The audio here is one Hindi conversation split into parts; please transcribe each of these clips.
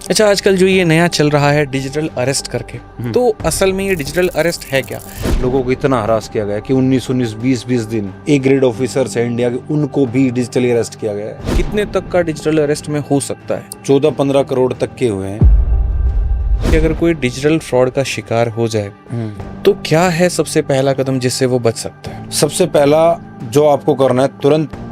अच्छा, आजकल जो ये नया चल रहा है डिजिटल अरेस्ट करके, तो असल में ये डिजिटल अरेस्ट है क्या? लोगों को इतना हरास किया गया कि 19-19, 20-20 दिन ए ग्रेड ऑफिसर्स है इंडिया के, उनको भी डिजिटली अरेस्ट किया गया है। कितने तक का डिजिटल अरेस्ट में हो सकता है 14-15 करोड़ तक के हुए हैं। कि अगर कोई डिजिटल फ्रॉड का शिकार हो जाए तो क्या है सबसे पहला कदम जिससे वो बच सकता है? सबसे पहला जो आपको करना है, तुरंत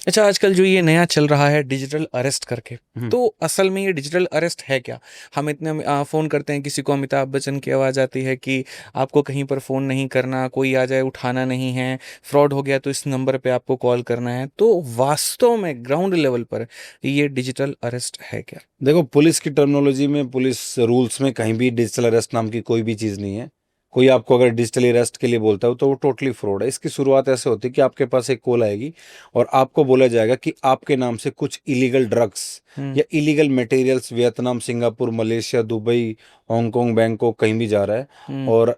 अच्छा, आजकल जो ये नया चल रहा है डिजिटल अरेस्ट करके, तो असल में ये डिजिटल अरेस्ट है क्या? हम इतने फोन करते हैं, किसी को अमिताभ बच्चन की आवाज़ आती है कि आपको कहीं पर फ़ोन नहीं करना, कोई आ जाए उठाना नहीं है, फ्रॉड हो गया तो इस नंबर पे आपको कॉल करना है। तो वास्तव में ग्राउंड लेवल पर ये डिजिटल अरेस्ट है क्या? देखो, पुलिस की टर्मिनोलॉजी में, पुलिस रूल्स में कहीं भी डिजिटल अरेस्ट नाम की कोई भी चीज़ नहीं है। कोई आपको अगर डिजिटली अरेस्ट के लिए बोलता है तो वो टोटली फ्रॉड है। इसकी शुरुआत ऐसे होती है कि आपके पास एक कॉल आएगी और आपको बोला जाएगा कि आपके नाम से कुछ इलीगल ड्रग्स या illegal materials Vietnam, Singapore, Malaysia, Dubai, Hong Kong, Bangkok कहीं भी जा रहा है और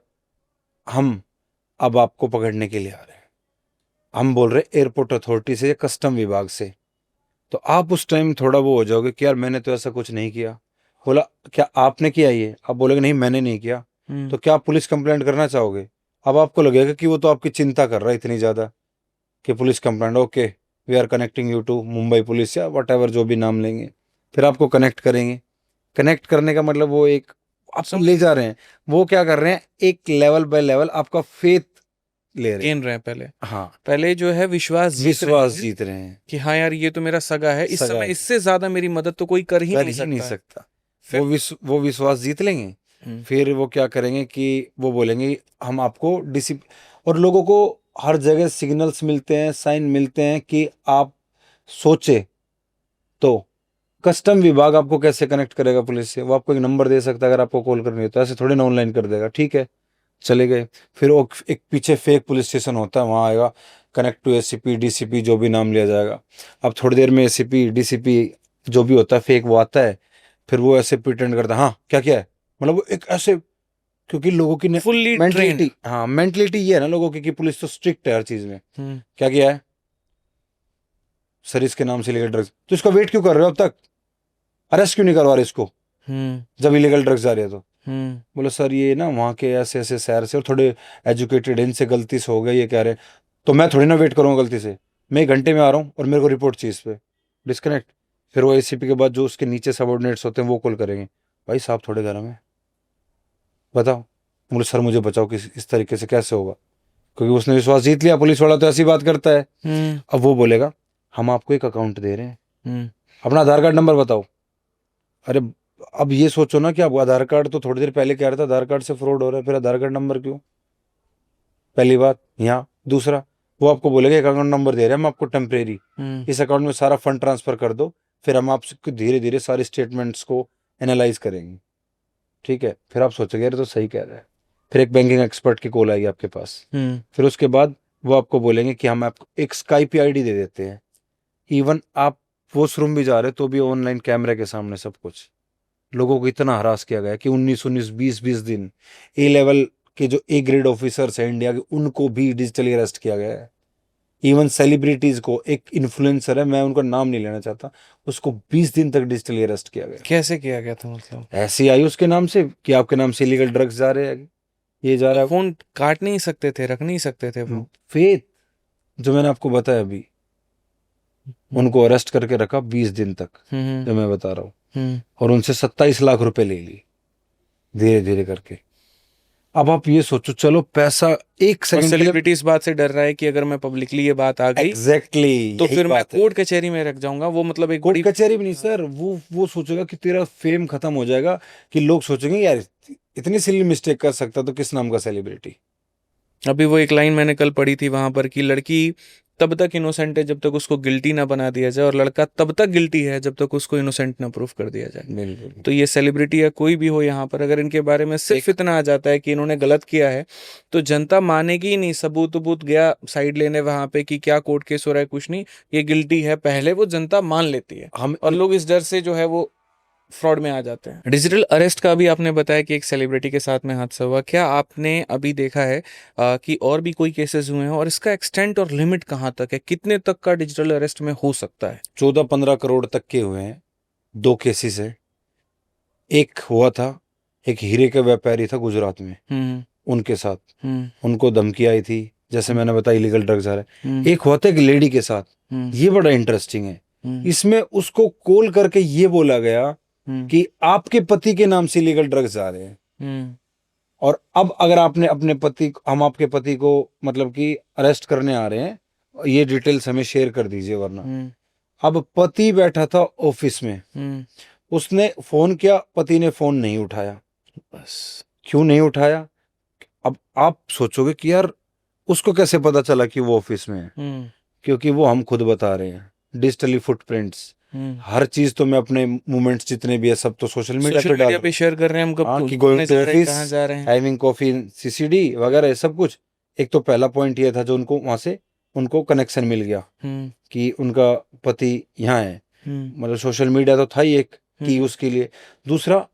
हम अब आपको पकड़ने के लिए आ रहे हैं। हम बोल रहे हैं एयरपोर्ट अथॉरिटी से या कस्टम विभाग से। तो आप उस टाइम थोड़ा वो हो जाओगे कि यार मैंने तो ऐसा कुछ नहीं किया। बोला क्या आपने किया ये? आप बोलेगे नहीं मैंने नहीं किया। तो क्या आप पुलिस कंप्लेंट करना चाहोगे? अब आपको लगेगा कि वो तो आपकी चिंता कर रहा है इतनी ज़्यादा कि police complaint, okay we are connecting you to Mumbai police या वट एवर जो भी नाम लेंगे। फिर आपको कनेक्ट करेंगे। कनेक्ट करने का मतलब वो एक आपको ले जा रहे हैं। वो क्या कर रहे हैं, एक लेवल बाय लेवल आपका फेथ ले रहे हैं। गिन रहे हैं पहले। हाँ, पहले जो है विश्वास जीत रहे हैं कि हाँ यार, ये तो मेरा सगा है, इस सगा समय है। इससे ज्यादा मेरी मदद तो कोई कर ही कर नहीं ही नहीं सकता है। सकता। फिर वो विश्वास जीत लेंगे। फिर वो क्या करेंगे कि वो बोलेंगे हम आपको और लोगों को हर जगह सिग्नल्स मिलते हैं, साइन मिलते हैं कि आप सोचे तो कस्टम विभाग आपको कैसे कनेक्ट करेगा पुलिस से? वो आपको एक नंबर दे सकता है अगर आपको कॉल करनी है तो। ऐसे थोड़ी ना ऑनलाइन कर देगा। ठीक है, चले गए। फिर वो एक पीछे फेक पुलिस स्टेशन होता है, वहाँ आएगा कनेक्ट टू एसीपी, डीसीपी जो भी नाम लिया जाएगा। अब थोड़ी देर में एसीपी, डीसीपी जो भी होता है फेक वो आता है। फिर वो ऐसे प्रिटेंड करता है हाँ क्या है, मतलब वो एक ऐसे, क्योंकि लोगों की फुल्ली ट्रेंड। मेंटलिटी, हाँ मेंटलिटी ये है ना लोगों की कि पुलिस तो स्ट्रिक्ट है हर चीज में। क्या किया है सर, इसके नाम से इलीगल ड्रग्स, तो इसका वेट क्यों कर रहे हो? अब तक अरेस्ट क्यों नहीं करवा रहे इसको जब इलीगल ड्रग्स जा रहे हैं तो? बोले सर ये ना वहाँ के ऐसे ऐसे शहर से और थोड़े एजुकेटेड, इनसे गलती से हो गया, ये कह रहे हैं। तो मैं थोड़ी ना वेट करूँगा गलती से, मैं 1 घंटे में आ रहा हूँ और मेरे को रिपोर्ट चाहिए इस पे, डिस्कनेक्ट। फिर वो एसीपी के बाद जो उसके नीचे सबऑर्डिनेट्स होते हैं वो कॉल करेंगे, भाई साहब थोड़े गर्म है, बताओ। बोले सर मुझे बचाओ, किस इस तरीके से कैसे होगा? क्योंकि उसने विश्वास जीत लिया, पुलिस वाला तो ऐसी बात करता है। अब वो बोलेगा हम आपको एक अकाउंट दे रहे हैं, अपना आधार कार्ड नंबर बताओ। अरे अब ये सोचो ना कि अब आधार कार्ड तो थोड़ी देर पहले कह रहा था आधार कार्ड से फ्रॉड हो रहा है, फिर आधार कार्ड नंबर क्यों? पहली बात यहाँ। दूसरा, वो आपको बोलेगा एक अकाउंट नंबर दे रहे हैं हम आपको टेम्परेरी, इस अकाउंट में सारा फंड ट्रांसफर कर दो, फिर हम आपसे धीरे धीरे सारे स्टेटमेंट्स को एनालाइज करेंगे। ठीक है, फिर आप सोचोगे अरे तो सही कह रहा है। फिर एक बैंकिंग एक्सपर्ट की कॉल आएगी आपके पास। फिर उसके बाद वो आपको बोलेंगे कि हम आपको एक स्काइप आईडी दे देते हैं। इवन आप वॉशरूम भी जा रहे हो तो भी ऑनलाइन कैमरे के सामने सब कुछ। लोगों को इतना हरास किया गया कि 19-19, 20-20 दिन ए लेवल के जो ए ग्रेड ऑफिसर्स हैं इंडिया के, उनको भी डिजिटली अरेस्ट किया गया है। इवन सेलिब्रिटीज को, एक इन्फ्लुएंसर है, मैं उनका नाम नहीं लेना चाहता, उसको 20 दिन तक डिजिटली अरेस्ट किया गया। कैसे किया गया था? मतलब ऐसी आई उसके नाम से कि आपके नाम से इलीगल ड्रग्स जा रहे हैं, ये जा रहा है। फोन काट नहीं सकते थे, रख नहीं सकते थे वो। फेथ जो मैंने आपको बताया अभी, उनको अरेस्ट करके रखा 20 दिन तक, जो मैं बता रहा हूँ, और उनसे 27 लाख रुपए ले ली धीरे धीरे करके। अब आप ये सोचो, चलो पैसा एक सेकंड के लिए, सेलिब्रिटी इस बात से डर रहा है कि अगर मैं पब्लिकली ये बात आ गई एग्जैक्टली तो फिर मैं कोर्ट कचहरी में रख जाऊंगा। वो मतलब एक कोर्ट कचहरी भी नहीं सर, वो सोचेगा कि तेरा फेम खत्म हो जाएगा, कि लोग सोचेंगे यार इतनी सिली मिस्टेक कर सकता तो किस नाम का सेलिब्रिटी। अभी वो एक लाइन मैंने कल पढ़ी थी वहां पर कि लड़की तब तक इनोसेंट है जब तक उसको गिल्टी ना बना दिया जाए, और लड़का तब तक गिल्टी है जब तक उसको इनोसेंट ना प्रूफ कर दिया जाए। बिल्कुल। तो ये सेलिब्रिटी या कोई भी हो यहाँ पर, अगर इनके बारे में सिर्फ इतना आ जाता है कि इन्होंने गलत किया है तो जनता मानेगी ही नहीं। सबूत सबूत गया साइड लेने वहां पे कि क्या कोर्ट केस हो रहा है, कुछ नहीं, ये गिल्टी है, पहले वो जनता मान लेती है। हम और लोग इस डर से जो है वो फ्रॉड में आ जाते हैं। डिजिटल अरेस्ट का भी आपने बताया कि एक सेलिब्रिटी के साथ में हादसा हुआ, क्या आपने अभी देखा है कि और भी कोई केसेस हुए हैं, और इसका एक्सटेंट और लिमिट कहाँ तक है, कितने तक का डिजिटल अरेस्ट में हो सकता है? 14-15 करोड़ तक के हुए हैं, 2 केसेस है। एक हुआ था, एक हीरे का व्यापारी था गुजरात में, उनके साथ उनको धमकी आई थी, जैसे मैंने बताया इलीगल ड्रग्स आ रहे हैं। एक हुआ था एक लेडी के साथ, ये बड़ा इंटरेस्टिंग है। इसमें उसको कॉल करके ये बोला गया कि आपके पति के नाम से इलीगल ड्रग्स आ रहे हैं, और अब अगर आपने अपने पति, हम आपके पति को मतलब कि अरेस्ट करने आ रहे हैं, ये डिटेल्स हमें शेयर कर दीजिए वरना। अब पति बैठा था ऑफिस में, उसने फोन किया, पति ने फोन नहीं उठाया। बस क्यों नहीं उठाया? अब आप सोचोगे कि यार उसको कैसे पता चला कि वो ऑफिस में है? क्योंकि वो हम खुद बता रहे हैं, डिजिटली फुटप्रिंट्स, हर चीज तो मैं अपने मूवमेंट्स जितने भी है सब तो सोशल मीडिया पे शेयर कर रहे हैं हम, कब कि गोइंग टू ऑफिस, कहाँ जा रहे हैं, हैविंग कॉफी, सीसीडी वगैरह सब कुछ। एक तो पहला पॉइंट ये था जो उनको वहां से उनको कनेक्शन मिल गया कि उनका पति यहाँ है, मतलब सोशल मीडिया तो था ही एक कि उसके लिए। दूसरा,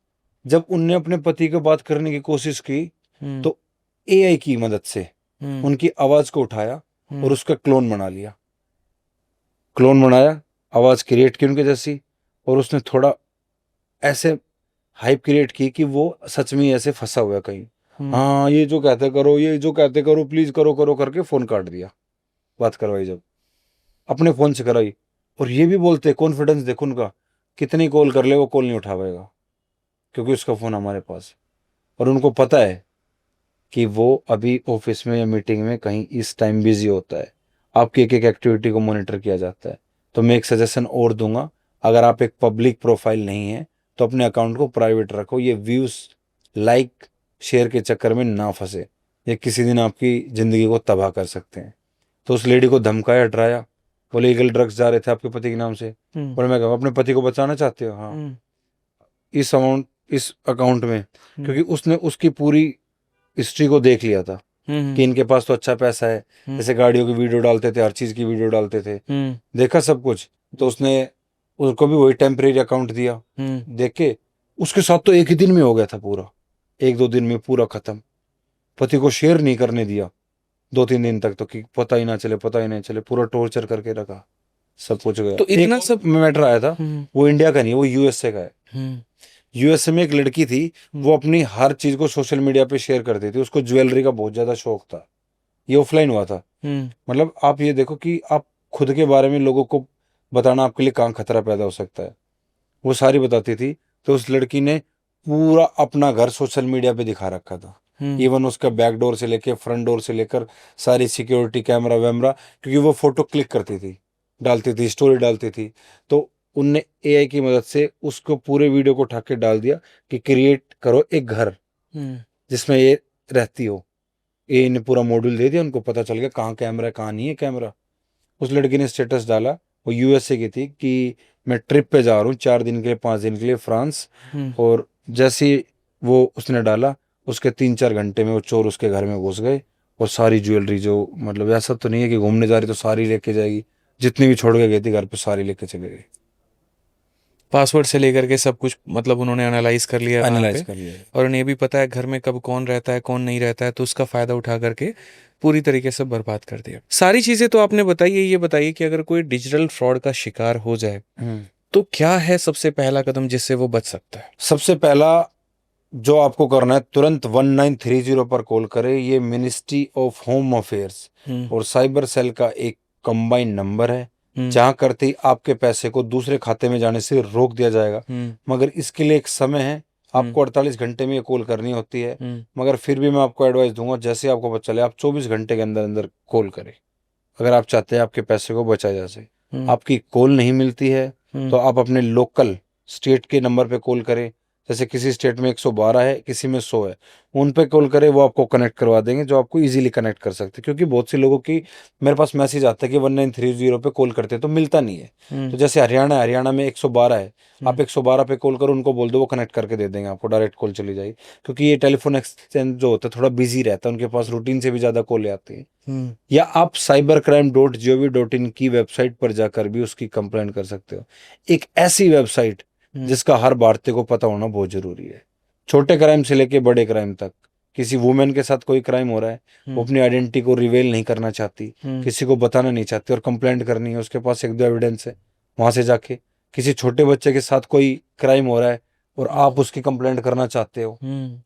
जब उनने अपने पति को बात करने की कोशिश की तो एआई की मदद से उनकी आवाज को उठाया और उसका क्लोन बना लिया, क्लोन बनाया, आवाज क्रिएट की उनके जैसी, और उसने थोड़ा ऐसे हाइप क्रिएट की कि वो सच में ऐसे फंसा हुआ है कहीं। हाँ, ये जो कहते करो, ये जो कहते करो, प्लीज करो करो करके फोन काट दिया। बात करवाई जब अपने फोन से कराई, और ये भी बोलते कॉन्फिडेंस देखो उनका, कितनी कॉल कर ले वो कॉल नहीं उठावेगा क्योंकि उसका फोन हमारे पास, और उनको पता है कि वो अभी ऑफिस में या मीटिंग में कहीं इस टाइम बिजी होता है। आपकी एक एक एक्टिविटी को मॉनिटर किया जाता है। तो मैं एक सजेशन और दूंगा, अगर आप एक पब्लिक प्रोफाइल नहीं है तो अपने अकाउंट को प्राइवेट रखो। ये व्यूज, लाइक, शेयर के चक्कर में ना फंसे, ये किसी दिन आपकी जिंदगी को तबाह कर सकते हैं। तो उस लेडी को धमकाया, डराया, बोले लीगल ड्रग्स जा रहे थे आपके पति के नाम से। बोले मैं अपने पति को बचाना चाहते हो? हाँ, इस अमाउंट, इस अकाउंट में, क्योंकि उसने उसकी पूरी हिस्ट्री को देख लिया था कि इनके पास तो अच्छा पैसा है, जैसे गाड़ियों की वीडियो डालते थे, हर चीज की वीडियो डालते थे, देखा सब कुछ। तो उसने उसको भी वही टेम्परेरी अकाउंट दिया, देख के उसके साथ तो एक ही दिन में हो गया था पूरा, 1-2 दिन में पूरा खत्म। पति को शेयर नहीं करने दिया 2-3 दिन तक, तो कि पता ही ना चले, पता ही नहीं चले, पूरा टॉर्चर करके रखा, सब कुछ गया। तो इतना एक सब मैटर आया था, वो इंडिया का नहीं, वो यूएसए का है। यूएसए में एक लड़की थी, वो अपनी हर चीज को सोशल मीडिया पे शेयर करती थी, उसको ज्वेलरी का बहुत ज्यादा शौक था। ये ऑफलाइन हुआ था। मतलब आप ये देखो कि आप खुद के बारे में लोगों को बताना आपके लिए कहाँ खतरा पैदा हो सकता है। वो सारी बताती थी। तो उस लड़की ने पूरा अपना घर सोशल मीडिया पे दिखा रखा था, इवन उसका बैक डोर से लेकर फ्रंट डोर से लेकर सारी सिक्योरिटी कैमरा वैमरा, क्योंकि वो फोटो क्लिक करती थी, डालती थी, स्टोरी डालती थी। तो उनने एआई की मदद से उसको पूरे वीडियो को उठा के डाल दिया कि क्रिएट करो एक घर जिसमें ये रहती हो। एआई ने पूरा मॉड्यूल दे दिया, उनको पता चल गया कहाँ कैमरा है, कहाँ नहीं है कैमरा। उस लड़की ने स्टेटस डाला, वो यूएसए की थी, कि मैं ट्रिप पे जा रहा हूँ 4 दिन के लिए, 5 दिन के लिए फ्रांस। और जैसे ही वो उसने डाला, उसके 3-4 घंटे में वो चोर उसके घर में घुस गए, और सारी ज्वेलरी, जो मतलब ऐसा तो नहीं है कि घूमने जा रही तो सारी लेके जाएगी, जितनी भी छोड़ के गई थी घर पे सारी लेके चले गए। पासवर्ड से लेकर के सब कुछ मतलब उन्होंने एनालाइज कर लिया, एनालाइज कर लिया, और उन्हें भी पता है घर में कब कौन रहता है, कौन नहीं रहता है, तो उसका फायदा उठा करके पूरी तरीके से बर्बाद कर दिया। सारी चीजें तो आपने बताई है। ये बताइए कि अगर कोई डिजिटल फ्रॉड का शिकार हो जाए तो क्या है सबसे पहला कदम जिससे वो बच सकता है? सबसे पहला जो आपको करना है, तुरंत 1930 पर कॉल करें। ये मिनिस्ट्री ऑफ होम अफेयर्स और साइबर सेल का एक कंबाइंड नंबर है, जहां करते ही आपके पैसे को दूसरे खाते में जाने से रोक दिया जाएगा। मगर इसके लिए एक समय है, आपको 48 घंटे में ये कॉल करनी होती है। मगर फिर भी मैं आपको एडवाइस दूंगा, जैसे आपको पता चले आप 24 घंटे के अंदर अंदर कॉल करें, अगर आप चाहते हैं आपके पैसे को बचाया जा सके। आपकी कॉल नहीं मिलती है तो आप अपने लोकल स्टेट के नंबर पे कॉल करें। जैसे किसी स्टेट में 112 है, किसी में 100 है, उन पे कॉल करें, वो आपको कनेक्ट करवा देंगे, जो आपको इजीली कनेक्ट कर सकते हैं। क्योंकि बहुत से लोगों की मेरे पास मैसेज आता है कि 1930 पे कॉल करते हैं तो मिलता नहीं है। तो जैसे हरियाणा में 112 है, आप 112 पे कॉल करो, उनको बोल दो, वो कनेक्ट करके दे देंगे आपको, डायरेक्ट कॉल चली जाएगी। क्योंकि ये टेलीफोन एक्सचेंज जो होता है थोड़ा बिजी रहता है, उनके पास रूटीन से भी ज्यादा कॉल आती है। या आप cybercrime.gov.in की वेबसाइट पर जाकर भी उसकी कंप्लेंट कर सकते हो। एक ऐसी वेबसाइट जिसका हर भारतीय को पता होना बहुत जरूरी है। छोटे क्राइम से लेके बड़े क्राइम तक। किसी वुमेन के साथ कोई क्राइम हो रहा है, वो अपनी आइडेंटिटी को रिवील नहीं करना चाहती, किसी को बताना नहीं चाहती और कंप्लेंट करनी है, उसके पास एक दो एविडेंस है, वहां से जाके किसी छोटे बच्चे के साथ कोई क्राइम हो रहा है और आप उसकी कंप्लेंट करना चाहते हो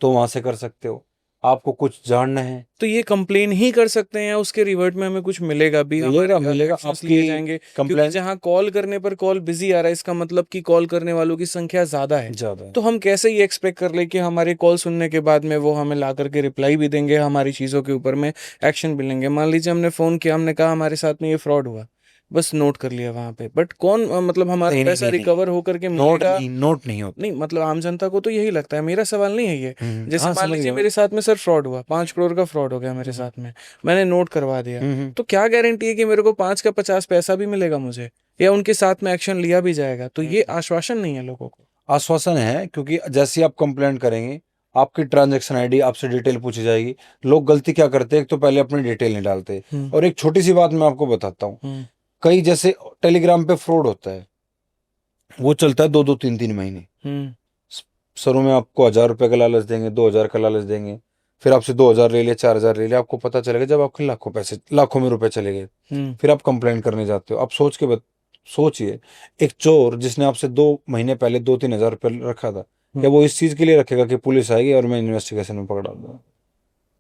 तो वहां से कर सकते हो। आपको कुछ जानना है तो ये कंप्लेन ही कर सकते हैं या उसके रिवर्ट में हमें कुछ मिलेगा भी? मिलेगा actions लिए जाएंगे क्योंकि कंप्लेंट जहां कॉल करने पर कॉल बिजी आ रहा है, इसका मतलब कि कॉल करने वालों की संख्या ज्यादा है। ज्यादा है। तो हम कैसे ये एक्सपेक्ट कर ले कि हमारी कॉल सुनने के बाद में वो हमें ला करके रिप्लाई भी देंगे, हमारी चीज़ों के ऊपर में एक्शन भी लेंगे? मान लीजिए हमने फ़ोन किया, हमने कहा हमारे साथ में ये फ्रॉड हुआ, बस नोट कर लिया वहां पे, बट कौन मतलब हमारा नहीं, पैसा नहीं, रिकवर होकर के नोट मिलेगा? नोट नहीं होता। नहीं मतलब आम जनता को तो यही लगता है, मेरा सवाल नहीं है ये। जैसे हाँ, मान समझ लीजिए गया मैं। मेरे साथ में सर फ्रॉड हुआ, 5 करोड़ का फ्रॉड हो गया मेरे साथ में, मैंने नोट करवा दिया, तो क्या गारंटी है कि मेरे को 5 का 50 पैसा भी मिलेगा मुझे, या उनके साथ में एक्शन लिया भी जाएगा? तो ये आश्वासन नहीं है लोगों को। आश्वासन है, क्योंकि जैसे ही आप कंप्लेंट करेंगे आपकी ट्रांजैक्शन आईडी आपसे डिटेल पूछी जाएगी। लोग गलती क्या करते हैं, एक तो पहले अपनी डिटेल नहीं डालते। और एक छोटी सी बात मैं आपको बताता हूँ, कई जैसे टेलीग्राम पे फ्रॉड होता है, वो चलता है 2-2, 3-3 महीने। शुरू में आपको 1,000 रुपए का लालच देंगे, 2,000 का लालच देंगे, फिर आपसे 2,000 ले लिया, 4,000 ले लिया, आपको पता चलेगा जब आपके लाखों में रुपए चले गए, फिर आप कंप्लेंट करने जाते हो। आप सोचिए, एक चोर जिसने आपसे 2 महीने पहले 2-3 हज़ार रुपये रखा था, क्या वो इस चीज के लिए रखेगा कि पुलिस आएगी और मैं इन्वेस्टिगेशन में पकड़ा दूंगा?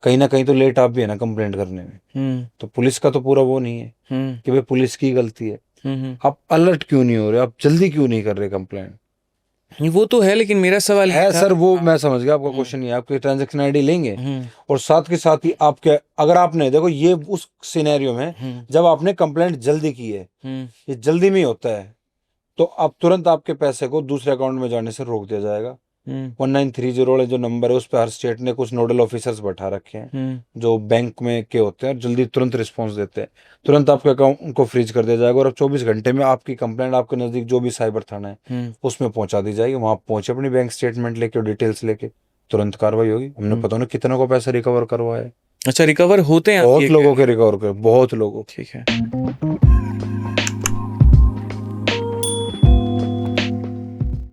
कहीं ना कहीं तो लेट आप भी है ना कंप्लेंट करने में। तो पुलिस का तो पूरा वो नहीं है कि भाई पुलिस की गलती है। आप अलर्ट क्यों नहीं हो रहे, आप जल्दी क्यों नहीं कर रहे कंप्लेंट? वो तो है, लेकिन मेरा सवाल ये है था। सर, वो मैं समझ गया आपका क्वेश्चन। ये आपकी ट्रांजैक्शन आईडी लेंगे और साथ ही आपके, अगर आपने देखो ये उस सिनेरियो में जब आपने कंप्लेंट जल्दी की है, ये जल्दी में ही होता है, तो आप तुरंत आपके पैसे को दूसरे अकाउंट में जाने से रोक दिया जाएगा। 1930 वाले जो नंबर है उस पर हर स्टेट ने कुछ नोडल ऑफिसर्स बैठा रखे हैं जो बैंक में के होते हैं और जल्दी तुरंत रिस्पांस देते हैं। तुरंत आपके अकाउंट को फ्रीज कर दिया जाएगा और अब 24 घंटे में आपकी कंप्लेंट आपके नजदीक जो भी साइबर थाना है उसमें पहुंचा दी जाएगी। वहां पहुंचे अपनी बैंक स्टेटमेंट लेके और डिटेल्स लेके, तुरंत कार्रवाई होगी। हमने पता नहीं कितनों को पैसा रिकवर करवाया है। अच्छा, रिकवर होते हैं बहुत आपके लोगों के रिकवर कर, बहुत लोगों। ठीक है।